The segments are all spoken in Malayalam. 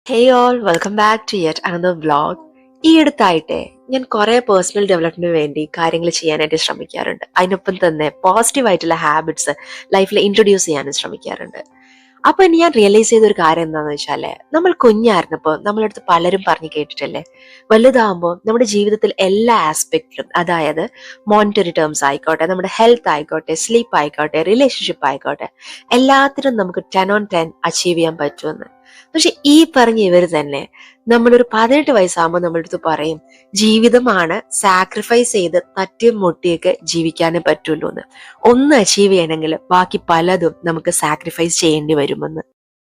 Hey all welcome back to yet another vlog. ഈ അടുത്തായിട്ട് ഞാൻ കുറെ പേഴ്സണൽ ഡെവലപ്മെന്റിന് വേണ്ടി കാര്യങ്ങൾ ചെയ്യാനായിട്ട് ശ്രമിക്കാറുണ്ട്. അതിനൊപ്പം തന്നെ പോസിറ്റീവ് ആയിട്ടുള്ള ഹാബിറ്റ്സ് ലൈഫിൽ ഇൻട്രൊഡ്യൂസ് ചെയ്യാനും ശ്രമിക്കാറുണ്ട്. അപ്പൊ ഇനി ഞാൻ റിയലൈസ് ചെയ്ത ഒരു കാര്യം എന്താണെന്ന് വെച്ചാല്, നമ്മൾ കുഞ്ഞായിരുന്നപ്പോൾ നമ്മളടുത്ത് പലരും പറഞ്ഞു കേട്ടിട്ടല്ലേ, വലുതാകുമ്പോൾ നമ്മുടെ ജീവിതത്തിൽ എല്ലാ ആസ്പെക്റ്റിലും, അതായത് മോണിറ്ററി ടേംസ് ആയിക്കോട്ടെ, നമ്മുടെ ഹെൽത്ത് ആയിക്കോട്ടെ, സ്ലീപ്പ് ആയിക്കോട്ടെ, റിലേഷൻഷിപ്പ് ആയിക്കോട്ടെ, എല്ലാത്തിനും നമുക്ക് 10 on 10 അച്ചീവ് ചെയ്യാൻ പറ്റുമെന്ന്. പക്ഷെ ഈ പറഞ്ഞ ഇവര് തന്നെ നമ്മളൊരു 18 വയസ്സാകുമ്പോൾ നമ്മളടുത്ത് പറയും, ജീവിതമാണ് സാക്രിഫൈസ് ചെയ്ത് തട്ടിയും മുട്ടിയൊക്കെ ജീവിക്കാനേ പറ്റുള്ളൂ എന്ന്. ഒന്ന് അച്ചീവ് ചെയ്യണമെങ്കിൽ ബാക്കി പലതും നമുക്ക് സാക്രിഫൈസ് ചെയ്യേണ്ടി വരുമെന്ന്.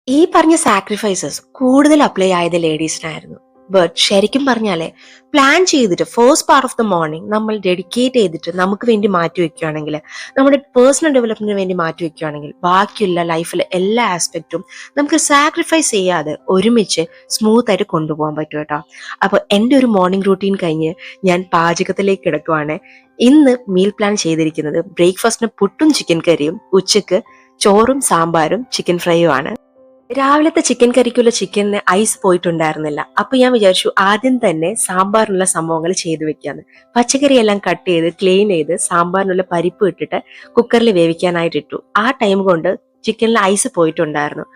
ഈ പറഞ്ഞ സാക്രിഫൈസസ് കൂടുതൽ അപ്ലൈ ആയത് ലേഡീസിനായിരുന്നു. ബട്ട് ശരിക്കും പറഞ്ഞാലേ, പ്ലാൻ ചെയ്തിട്ട് first part of the morning നമ്മൾ ഡെഡിക്കേറ്റ് ചെയ്തിട്ട് നമുക്ക് വേണ്ടി മാറ്റി വെക്കുകയാണെങ്കിൽ, നമ്മുടെ പേഴ്സണൽ ഡെവലപ്മെന്റിന് വേണ്ടി മാറ്റി വെക്കുകയാണെങ്കിൽ, ബാക്കിയുള്ള ലൈഫിലെ എല്ലാ ആസ്പെക്റ്റും നമുക്ക് സാക്രിഫൈസ് ചെയ്യാതെ ഒരുമിച്ച് സ്മൂത്ത് ആയിട്ട് കൊണ്ടുപോകാൻ പറ്റും കേട്ടോ. അപ്പൊ എൻ്റെ ഒരു മോർണിംഗ് റൂട്ടീൻ കഴിഞ്ഞ് ഞാൻ പാചകത്തിലേക്ക് കിടക്കുവാണ്. ഇന്ന് മീൽ പ്ലാൻ ചെയ്തിരിക്കുന്നത് ബ്രേക്ക്ഫാസ്റ്റിന് പുട്ടും ചിക്കൻ കറിയും, ഉച്ചക്ക് ചോറും സാമ്പാറും ചിക്കൻ ഫ്രൈയും ആണ്. രാവിലത്തെ ചിക്കൻ കറിക്കുള്ള ചിക്കനിന് ഐസ് പോയിട്ടുണ്ടായിരുന്നില്ല. അപ്പൊ ഞാൻ വിചാരിച്ചു ആദ്യം തന്നെ സാമ്പാറിനുള്ള സംഭവങ്ങൾ ചെയ്തു വെക്കാന്ന്. പച്ചക്കറി എല്ലാം കട്ട് ചെയ്ത് ക്ലീൻ ചെയ്ത് സാമ്പാറിനുള്ള പരിപ്പ് ഇട്ടിട്ട് കുക്കറിൽ വേവിക്കാനായിട്ട് ഇട്ടു. ആ ടൈം കൊണ്ട് ചിക്കനിൽ ഐസ് പോയിട്ടുണ്ടായിരുന്നു.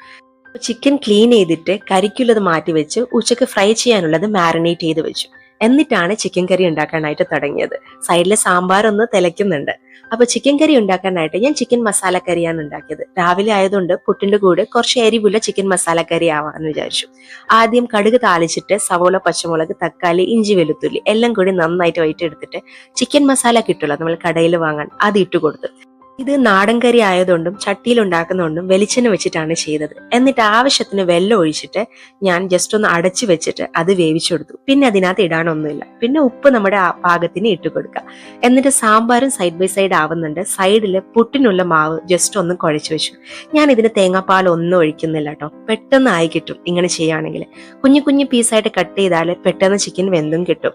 ചിക്കൻ ക്ലീൻ ചെയ്തിട്ട് കറിക്കുള്ളത് മാറ്റി വെച്ച് ഉച്ചക്ക് ഫ്രൈ ചെയ്യാനുള്ളത് മാരിനേറ്റ് ചെയ്ത് വെച്ചു. എന്നിട്ടാണ് ചിക്കൻ കറി ഉണ്ടാക്കാനായിട്ട് തുടങ്ങിയത്. സൈഡിലെ സാമ്പാർ ഒന്ന് തിളയ്ക്കുന്നുണ്ട്. അപ്പൊ ചിക്കൻ കറി ഉണ്ടാക്കാനായിട്ട് ഞാൻ ചിക്കൻ മസാല കറിയാണ് ഉണ്ടാക്കിയത്. രാവിലെ ആയതുകൊണ്ട് പുട്ടിന്റെ കൂടെ കുറച്ച് എരിവുള്ള ചിക്കൻ മസാല കറി ആവാന്ന് വിചാരിച്ചു. ആദ്യം കടുക് താളിച്ചിട്ട് സവോള, പച്ചമുളക്, തക്കാളി, ഇഞ്ചി, വെളുത്തുള്ളി എല്ലാം കൂടി നന്നായിട്ട് വഴറ്റിയെടുത്തിട്ട് ചിക്കൻ മസാല കിട്ടുമല്ലോ നമ്മൾ കടയിൽ വാങ്ങാൻ, അത് ഇട്ട് കൊടുത്തു. ഇത് നാടൻ കറി ആയതുകൊണ്ടും ചട്ടിയിൽ ഉണ്ടാക്കുന്നതുകൊണ്ടും വെളിച്ചെണ്ണ വെച്ചിട്ടാണ് ചെയ്തത്. എന്നിട്ട് ആവശ്യത്തിന് വെള്ളം ഒഴിച്ചിട്ട് ഞാൻ ജസ്റ്റ് ഒന്ന് അടച്ചു വെച്ചിട്ട് അത് വേവിച്ചെടുത്തു. പിന്നെ അതിനകത്ത് ഇടാനൊന്നുമില്ല. പിന്നെ ഉപ്പ് നമ്മുടെ പാകത്തിന് ഇട്ട് കൊടുക്കുക. എന്നിട്ട് സാമ്പാറും സൈഡ് ബൈ സൈഡ് ആവുന്നുണ്ട്. സൈഡില് പുട്ടിനുള്ള മാവ് ജസ്റ്റ് ഒന്ന് കുഴച്ചു വെച്ചു. ഞാൻ ഇതിന് തേങ്ങാപ്പാൽ ഒന്നും ഒഴിക്കുന്നില്ല കേട്ടോ. പെട്ടെന്ന് ആയി കിട്ടും ഇങ്ങനെ ചെയ്യുകയാണെങ്കിൽ. കുഞ്ഞു കുഞ്ഞു പീസായിട്ട് കട്ട് ചെയ്താൽ പെട്ടെന്ന് ചിക്കൻ വെന്തും കിട്ടും.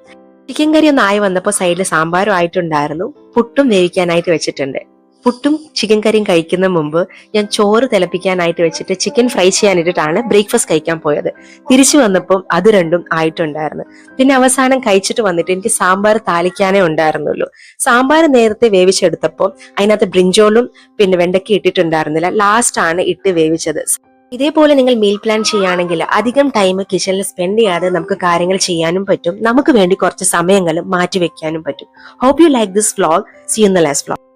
ചിക്കൻ കറി ഒന്ന് ആയി വന്നപ്പോൾ സൈഡിൽ സാമ്പാറും ആയിട്ടുണ്ടായിരുന്നു. പുട്ടും വേവിക്കാനായിട്ട് വെച്ചിട്ടുണ്ട്. പുട്ടും ചിക്കൻ കറിയും കഴിക്കുന്ന മുമ്പ് ഞാൻ ചോറ് തിളപ്പിക്കാനായിട്ട് വെച്ചിട്ട് ചിക്കൻ ഫ്രൈ ചെയ്യാനിട്ടിട്ടാണ് ബ്രേക്ക്ഫാസ്റ്റ് കഴിക്കാൻ പോയത്. തിരിച്ചു വന്നപ്പോൾ അത് രണ്ടും ആയിട്ടുണ്ടായിരുന്നു. പിന്നെ അവസാനം കഴിച്ചിട്ട് വന്നിട്ട് എനിക്ക് സാമ്പാർ താളിക്കാനേ ഉണ്ടായിരുന്നുള്ളൂ. സാമ്പാർ നേരത്തെ വേവിച്ചെടുത്തപ്പോൾ അതിനകത്ത് ബ്രിഞ്ചോളും പിന്നെ വെണ്ടയ്ക്ക ഇട്ടിട്ടുണ്ടായിരുന്നില്ല. ലാസ്റ്റ് ആണ് ഇട്ട് വേവിച്ചത്. ഇതേപോലെ നിങ്ങൾ മീൽ പ്ലാൻ ചെയ്യുകയാണെങ്കിൽ അധികം ടൈം കിച്ചണിൽ സ്പെൻഡ് ചെയ്യാതെ നമുക്ക് കാര്യങ്ങൾ ചെയ്യാനും പറ്റും. നമുക്ക് വേണ്ടി കുറച്ച് സമയങ്ങൾ മാറ്റി വെക്കാനും പറ്റും. Hope you like this vlog. See you in the next vlog.